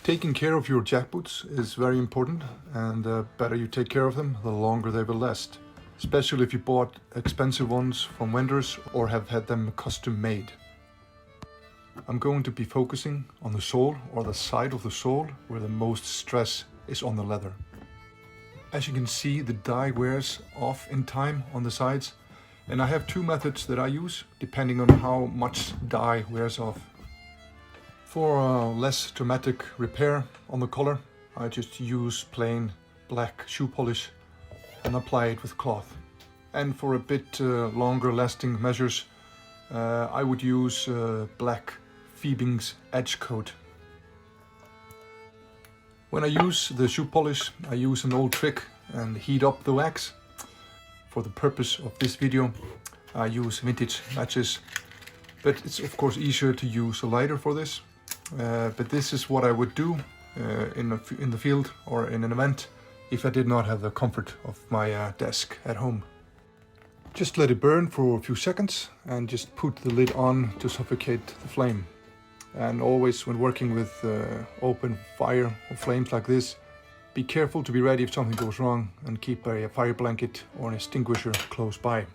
Taking care of your jackboots is very important, and the better you take care of them, the longer they will last. Especially if you bought expensive ones from vendors or have had them custom made. I'm going to be focusing on the sole or the side of the sole where the most stress is on the leather. As you can see, the dye wears off in time on the sides, and I have two methods that I use depending on how much dye wears off. For a less dramatic repair on the color, I just use plain black shoe polish and apply it with cloth. And for a bit longer lasting measures, I would use black Fiebing's edge coat. When I use the shoe polish, I use an old trick and heat up the wax. For the purpose of this video, I use vintage matches, but it's of course easier to use a lighter for this. But this is what I would do in the field or in an event if I did not have the comfort of my desk at home. Just let it burn for a few seconds and just put the lid on to suffocate the flame. And always when working with open fire or flames like this, be careful to be ready if something goes wrong and keep a fire blanket or an extinguisher close by.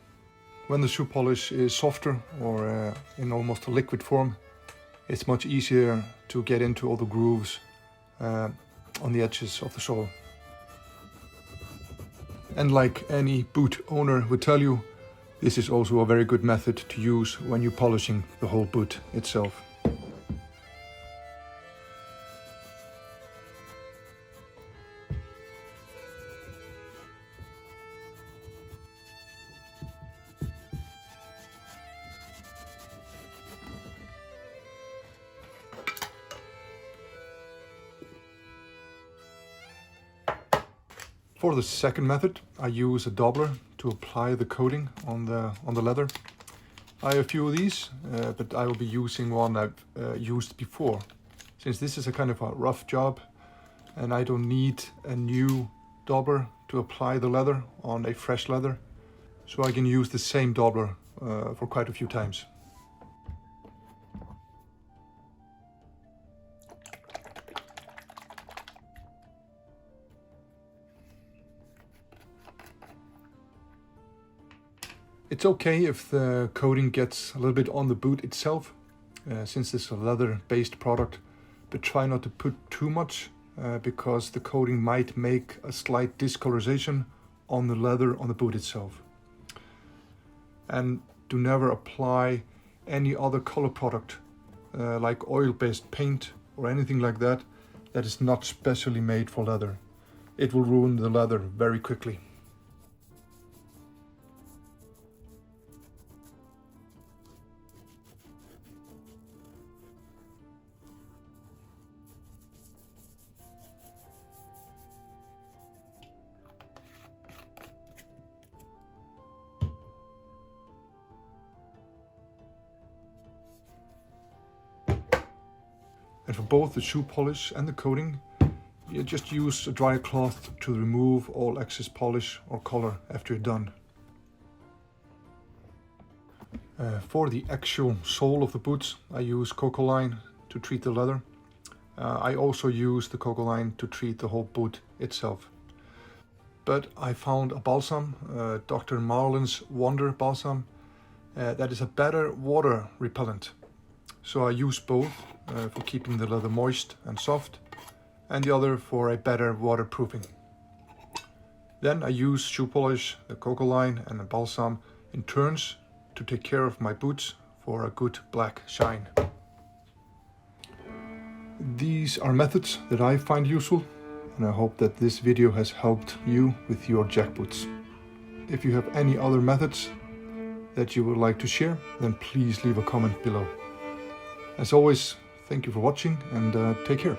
When the shoe polish is softer or in almost a liquid form, it's much easier to get into all the grooves on the edges of the sole. And like any boot owner would tell you, this is also a very good method to use when you're polishing the whole boot itself. For the second method, I use a doubler to apply the coating on the leather. I have a few of these, but I will be using one I've used before, since this is a kind of a rough job and I don't need a new doubler to apply the leather on a fresh leather, so I can use the same doubler for quite a few times. It's okay if the coating gets a little bit on the boot itself, since it's a leather-based product, but try not to put too much because the coating might make a slight discoloration on the leather on the boot itself. And do never apply any other color product like oil-based paint or anything like that that is not specially made for leather. It will ruin the leather very quickly. And for both the shoe polish and the coating, you just use a dry cloth to remove all excess polish or color after you're done. For the actual sole of the boots, I use cocoa line to treat the leather. I also use the cocoa line to treat the whole boot itself. But I found a balsam, Dr. Marlin's Wonder Balsam, that is a better water repellent. So I use both for keeping the leather moist and soft, and the other for a better waterproofing. Then I use shoe polish, the cocoa line and the balsam in turns to take care of my boots for a good black shine. These are methods that I find useful, and I hope that this video has helped you with your jackboots. If you have any other methods that you would like to share, then please leave a comment below. As always, thank you for watching and take care.